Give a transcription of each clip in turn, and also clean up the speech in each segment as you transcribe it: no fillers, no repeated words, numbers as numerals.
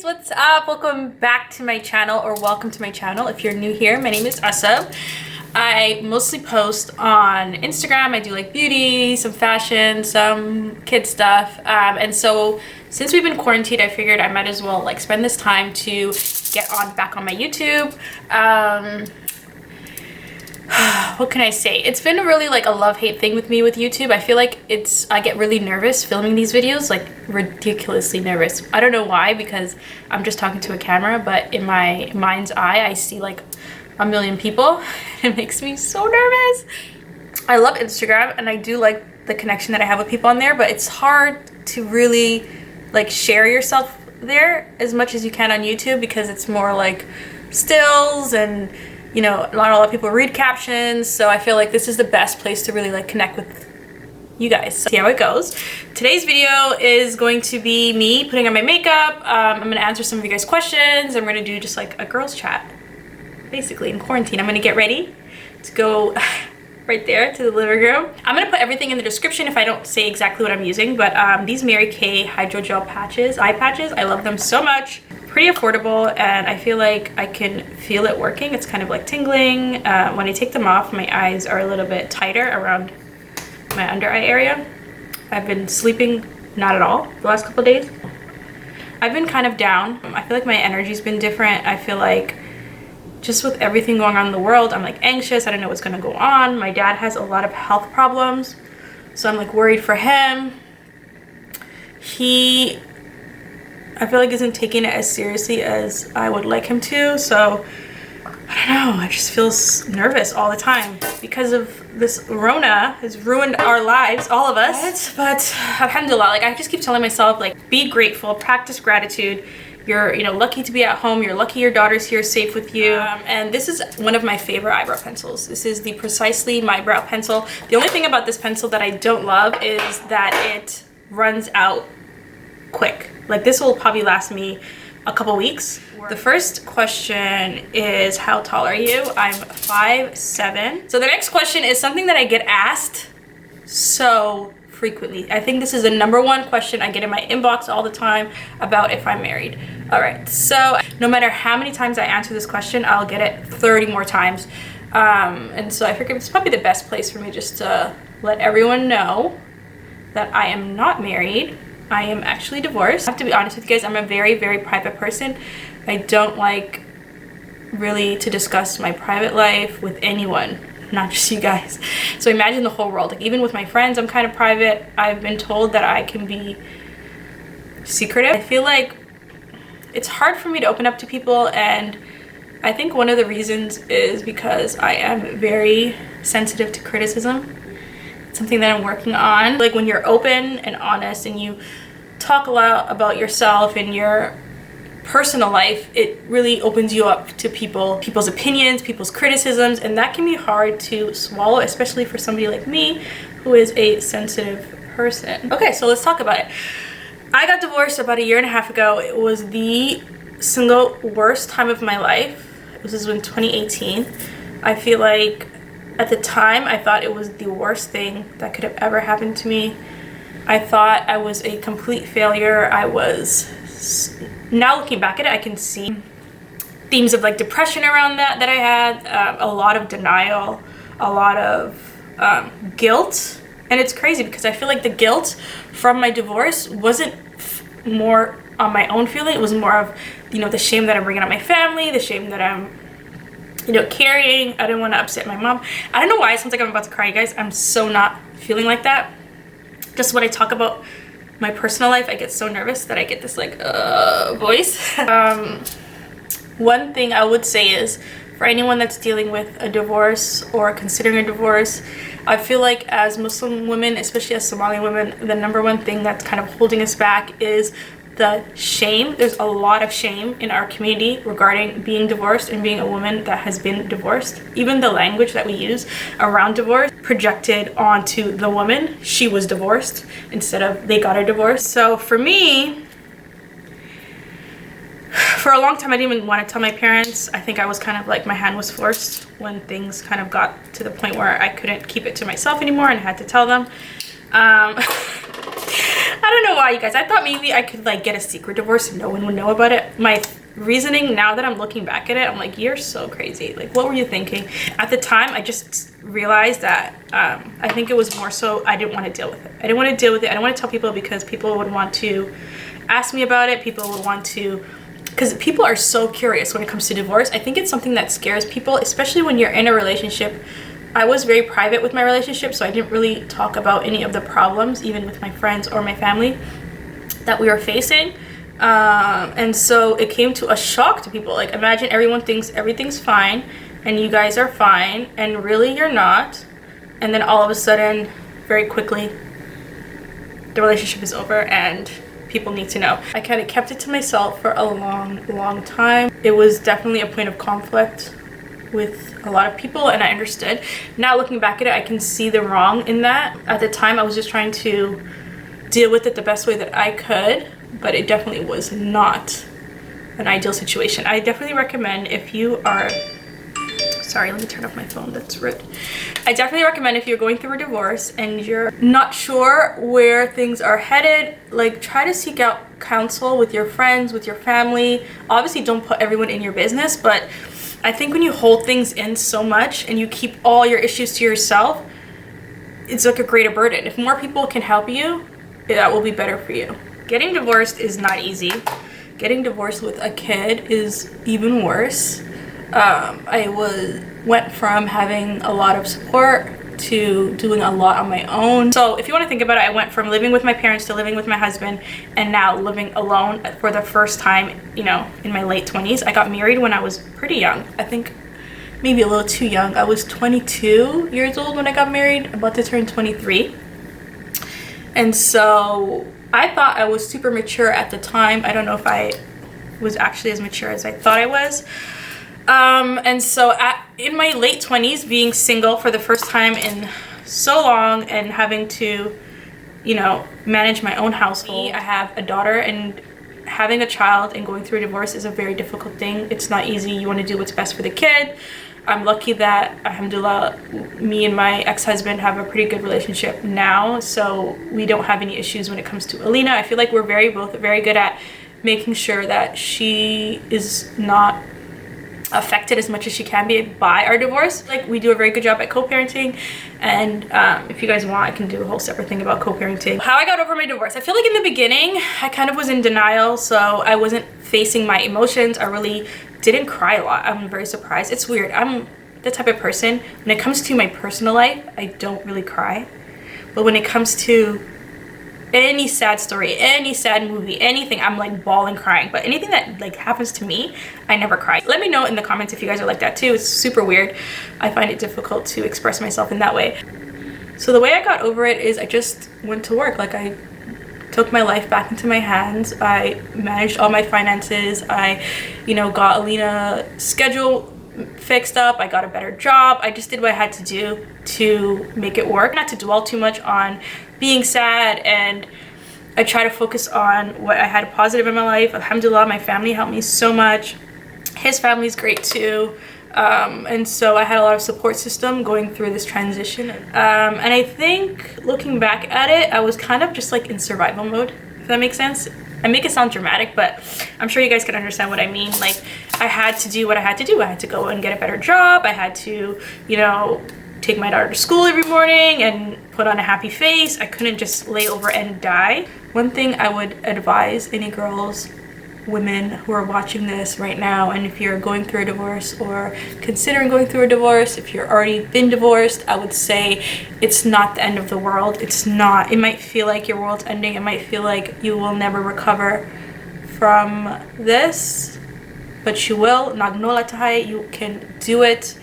what's up? Welcome back to my channel, or welcome to my channel if you're new here. My name is Osob. I mostly post on Instagram. I do like beauty, some fashion, some kid stuff, and so since we've been quarantined, I figured I might as well like spend this time to get back on my YouTube. What can I say? It's been really like a love-hate thing with me with YouTube. I feel like I get really nervous filming these videos, like ridiculously nervous. I don't know why, because I'm just talking to a camera, but in my mind's eye I see like a million people. It makes me so nervous. I love Instagram and I do like the connection that I have with people on there, but it's hard to really like share yourself there as much as you can on YouTube, because it's more like stills and you know, not a lot of people read captions, so I feel like this is the best place to really like connect with you guys. See how it goes. Today's video is going to be me putting on my makeup. I'm gonna answer some of you guys' questions. I'm gonna do just like a girls chat, basically in quarantine. I'm gonna get ready to go right there to the living room. I'm gonna put everything in the description if I don't say exactly what I'm using, but these Mary Kay hydrogel patches, eye patches, I love them so much. Pretty affordable, and I feel like I can feel it working. It's kind of like tingling. When I take them off, my eyes are a little bit tighter around my under eye area. I've been sleeping not at all the last couple of days. I've been kind of down. I feel like my energy's been different. I feel like just with everything going on in the world, I'm like anxious. I don't know what's gonna go on. My dad has a lot of health problems, so I'm like worried for him. I feel like isn't taking it as seriously as I would like him to, so I don't know, I just feel nervous all the time because of this Rona has ruined our lives, all of us. But alhamdulillah, like I just keep telling myself, like, be grateful, practice gratitude. You're, you know, lucky to be at home. You're lucky your daughter's here safe with you. And this is one of my favorite eyebrow pencils. This is the Precisely My Brow Pencil. The only thing about this pencil that I don't love is that it runs out quick. Like this will probably last me a couple weeks. The first question is, how tall are you? I'm 5'7". So the next question is something that I get asked so frequently. I think this is the #1 question I get in my inbox all the time about if I'm married. All right, so no matter how many times I answer this question, I'll get it 30 more times. And so I figured it's probably the best place for me just to let everyone know that I am not married. I am actually divorced. I have to be honest with you guys, I'm a very, very private person. I don't like really to discuss my private life with anyone, not just you guys. So imagine the whole world. Like even with my friends, I'm kind of private. I've been told that I can be secretive. I feel like it's hard for me to open up to people, and I think one of the reasons is because I am very sensitive to criticism. Something that I'm working on. Like when you're open and honest and you talk a lot about yourself and your personal life, it really opens you up to people's opinions, people's criticisms, and that can be hard to swallow, especially for somebody like me who is a sensitive person. Okay, so let's talk about it. I got divorced about 1.5 years ago. It was the single worst time of my life. This was in 2018. I feel like at the time, I thought it was the worst thing that could have ever happened to me. I thought I was a complete failure. Now looking back at it, I can see themes of like depression around that I had, a lot of denial, a lot of guilt. And it's crazy because I feel like the guilt from my divorce wasn't more on my own feeling. It was more of, you know, the shame that I'm bringing on my family, the shame that I'm, you know, carrying. I didn't want to upset my mom. I don't know why it sounds like I'm about to cry, you guys. I'm so not feeling like that. Just when I talk about my personal life, I get so nervous that I get this like voice. One thing I would say is, for anyone that's dealing with a divorce or considering a divorce, I feel like as Muslim women, especially as Somali women, the #1 thing that's kind of holding us back is the shame. There's a lot of shame in our community regarding being divorced and being a woman that has been divorced. Even the language that we use around divorce projected onto the woman. She was divorced instead of they got a divorce. So for me, for a long time, I didn't even want to tell my parents. I think I was kind of like, my hand was forced when things kind of got to the point where I couldn't keep it to myself anymore and I had to tell them. I don't know why, you guys. I thought maybe I could like get a secret divorce and no one would know about it. My reasoning now that I'm looking back at it, I'm like, you're so crazy. Like, what were you thinking? At the time, I just realized that I think it was more so I didn't want to deal with it. I didn't want to deal with it. I didn't want to tell people because people would want to ask me about it. People would want to, because people are so curious when it comes to divorce. I think it's something that scares people, especially when you're in a relationship. I was very private with my relationship, so I didn't really talk about any of the problems, even with my friends or my family, that we were facing. And so it came to a shock to people. Like, imagine everyone thinks everything's fine and you guys are fine and really you're not, and then all of a sudden, very quickly, the relationship is over and people need to know. I kind of kept it to myself for a long time. It was definitely a point of conflict with a lot of people, and I understood. Now looking back at it, I can see the wrong in that. At the time, I was just trying to deal with it the best way that I could, but it definitely was not an ideal situation. I definitely recommend if you are, sorry, let me turn off my phone, that's rude. I definitely recommend if you're going through a divorce and you're not sure where things are headed, like, try to seek out counsel with your friends, with your family. Obviously, don't put everyone in your business, but I think when you hold things in so much and you keep all your issues to yourself, it's like a greater burden. If more people can help you, that will be better for you. Getting divorced is not easy. Getting divorced with a kid is even worse. I went from having a lot of support to doing a lot on my own. So if you want to think about it, I went from living with my parents to living with my husband and now living alone for the first time, you know, in my late 20s. I got married when I was pretty young. I think maybe a little too young. I was 22 years old when I got married, about to turn 23. And so I thought I was super mature at the time. I don't know if I was actually as mature as I thought I was. And so in my late 20s, being single for the first time in so long and having to, you know, manage my own household. I have a daughter, and having a child and going through a divorce is a very difficult thing. It's not easy. You want to do what's best for the kid. I'm lucky that, alhamdulillah, me and my ex-husband have a pretty good relationship now, so we don't have any issues when it comes to Alina. I feel like we're both very good at making sure that she is not affected as much as she can be by our divorce. Like, we do a very good job at co-parenting, and if you guys want, I can do a whole separate thing about co-parenting. How I got over my divorce. I feel like in the beginning I kind of was in denial, so I wasn't facing my emotions. I really didn't cry a lot. I'm very surprised. It's weird. I'm the type of person, when it comes to my personal life, I don't really cry, but when it comes to any sad story, any sad movie, anything, I'm like bawling, crying. But anything that like happens to me, I never cry. Let me know in the comments if you guys are like that too. It's super weird. I find it difficult to express myself in that way. So the way I got over it is I just went to work. Like, I took my life back into my hands. I managed all my finances. I, you know, got Alina's schedule fixed up. I got a better job. I just did what I had to do to make it work. Not to dwell too much on being sad, and I try to focus on what I had positive in my life. Alhamdulillah, my family helped me so much. His family's great too. And so I had a lot of support system going through this transition. And I think looking back at it, I was kind of just like in survival mode, if that makes sense. I make it sound dramatic, but I'm sure you guys can understand what I mean. Like, I had to do what I had to do. I had to go and get a better job. I had to, you know, take my daughter to school every morning and put on a happy face. I couldn't just lay over and die. One thing I would advise any girls, women who are watching this right now, and if you're going through a divorce or considering going through a divorce, if you're already been divorced, I would say it's not the end of the world. It's not. It might feel like your world's ending. It might feel like you will never recover from this, but you will. You can do it.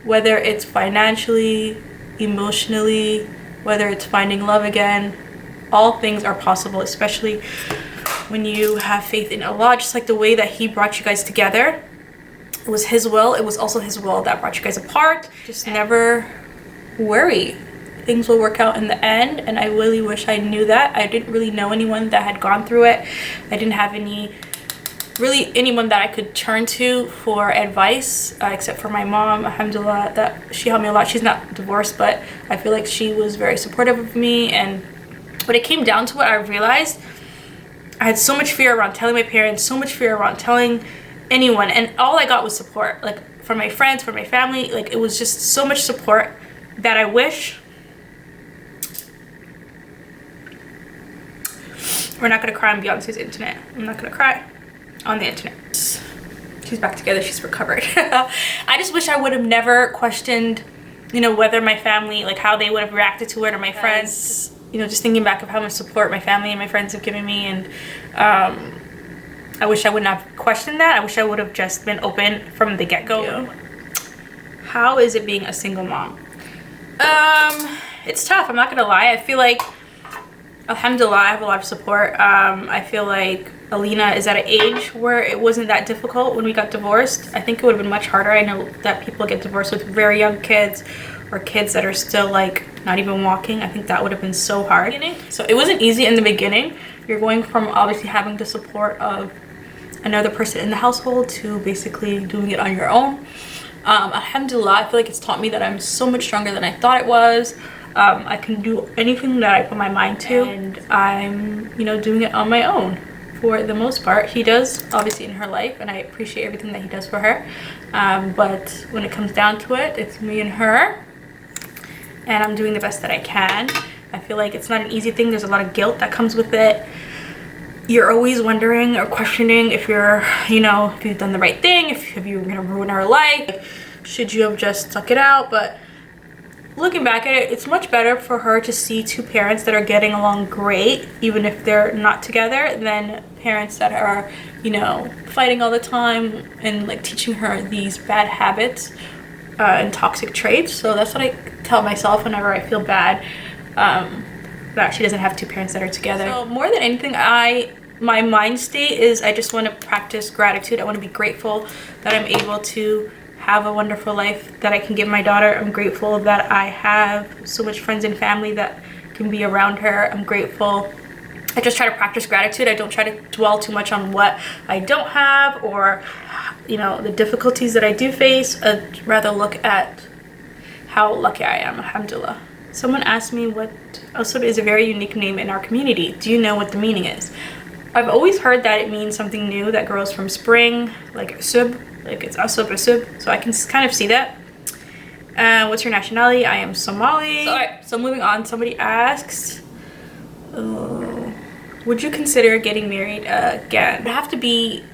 Whether it's financially, emotionally, whether it's finding love again, all things are possible, especially when you have faith in Allah. Just like the way that He brought you guys together, it was His will. It was also His will that brought you guys apart. Just never worry. Things will work out in the end, and I really wish I knew that. I didn't really know anyone that had gone through it. I didn't have anyone that I could turn to for advice, except for my mom. Alhamdulillah, that she helped me a lot. She's not divorced, but I feel like she was very supportive of me, and When it came down to it, I realized I had so much fear around telling my parents, so much fear around telling anyone, and all I got was support, like from my friends, from my family. Like, it was just so much support that I wish. We're not gonna cry on Beyonce's internet. I'm not gonna cry on the internet. She's back together, she's recovered. I just wish I would have never questioned, you know, whether my family, like how they would have reacted to it, or my friends. You know, just thinking back of how much support my family and my friends have given me, and I wish I would not have questioned that. I wish I would have just been open from the get-go. How is it being a single mom? It's tough, I'm not gonna lie. I feel like, alhamdulillah, I have a lot of support. I feel like Alina is at an age where it wasn't that difficult when we got divorced. I think it would have been much harder. I know that people get divorced with very young kids, or kids that are still like not even walking. I think that would have been so hard. So it wasn't easy in the beginning. You're going from obviously having the support of another person in the household to basically doing it on your own. Alhamdulillah, I feel like it's taught me that I'm so much stronger than I thought it was. I can do anything that I put my mind to, and I'm, you know, doing it on my own for the most part. He does obviously in her life, and I appreciate everything that he does for her, but when it comes down to it, it's me and her, and I'm doing the best that I can. I feel like it's not an easy thing. There's a lot of guilt that comes with it. You're always wondering or questioning if you're, you know, if you've done the right thing, if you're gonna ruin her life. Should you have just stuck it out? But looking back at it, it's much better for her to see two parents that are getting along great, even if they're not together, than parents that are, you know, fighting all the time and like teaching her these bad habits and toxic traits. So that's what I tell myself whenever I feel bad that she doesn't have two parents that are together. So more than anything, my mind state is I just want to practice gratitude. I want to be grateful that I'm able to have a wonderful life that I can give my daughter. I'm grateful that I have so much friends and family that can be around her. I'm grateful. I just try to practice gratitude. I don't try to dwell too much on what I don't have, or, you know, the difficulties that I do face. I'd rather look at how lucky I am, alhamdulillah. Someone asked me what Osob is. A very unique name in our community. Do you know what the meaning is? I've always heard that it means something new that grows from spring, like Osob, like it's Osob, Osob. So I can kind of see that. What's your nationality? I am Somali. Alright, so moving on. Somebody asks, would you consider getting married again? It would have to be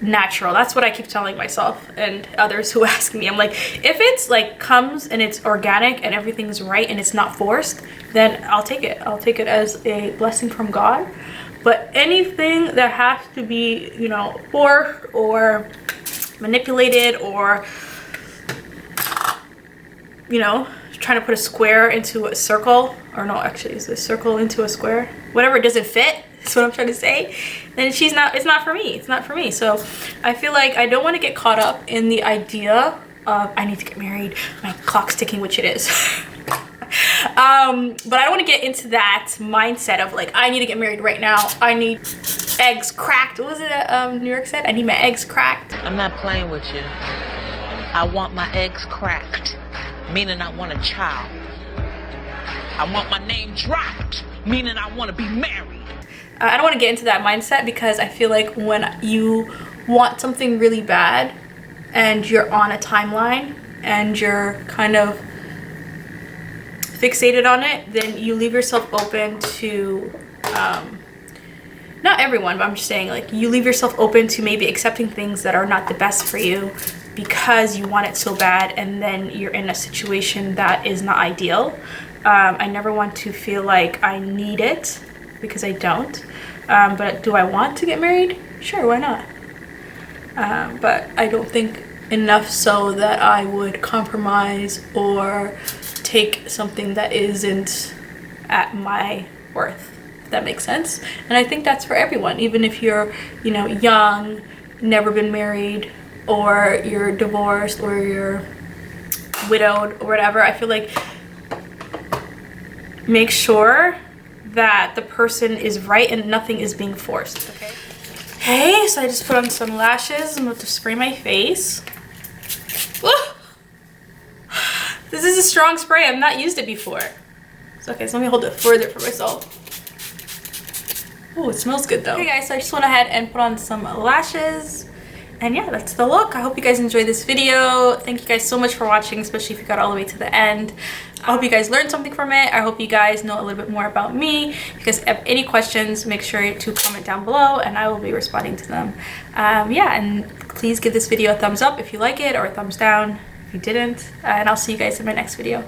natural. That's what I keep telling myself and others who ask me. I'm like, if it's like comes and it's organic and everything's right and it's not forced, then I'll take it. I'll take it as a blessing from God. But anything that has to be, you know, forced or manipulated, or, you know, trying to put a square into a circle, or no, actually it's a circle into a square, whatever, it doesn't fit, that's what I'm trying to say, then it's not for me. It's not for me. So I feel like I don't want to get caught up in the idea of I need to get married, my clock's ticking, which it is. But I don't want to get into that mindset of like, I need to get married right now. I need eggs cracked. What was it that New York said? I need my eggs cracked. I'm not playing with you. I want my eggs cracked, meaning I want a child. I want my name dropped, meaning I want to be married. I don't want to get into that mindset, because I feel like when you want something really bad and you're on a timeline and you're kind of fixated on it, then you leave yourself open to not everyone, but I'm just saying, like, you leave yourself open to maybe accepting things that are not the best for you because you want it so bad, and then you're in a situation that is not ideal. I never want to feel like I need it, because I don't. But do I want to get married? Sure, why not? But I don't think enough so that I would compromise or take something that isn't at my worth, if that makes sense. And I think that's for everyone, even if you're, you know, young, never been married, or you're divorced, or you're widowed, or whatever. I feel like make sure that the person is right and nothing is being forced. Okay, so I just put on some lashes. I'm about to spray my face. Woo! This is a strong spray. I've not used it before. So, okay, so let me hold it further for myself. Oh, it smells good though. Okay guys, so I just went ahead and put on some lashes. And yeah, that's the look. I hope you guys enjoyed this video. Thank you guys so much for watching, especially if you got all the way to the end. I hope you guys learned something from it. I hope you guys know a little bit more about me. If you guys have any questions, make sure to comment down below and I will be responding to them. Yeah, and please give this video a thumbs up if you like it, or a thumbs down if you didn't. And I'll see you guys in my next video.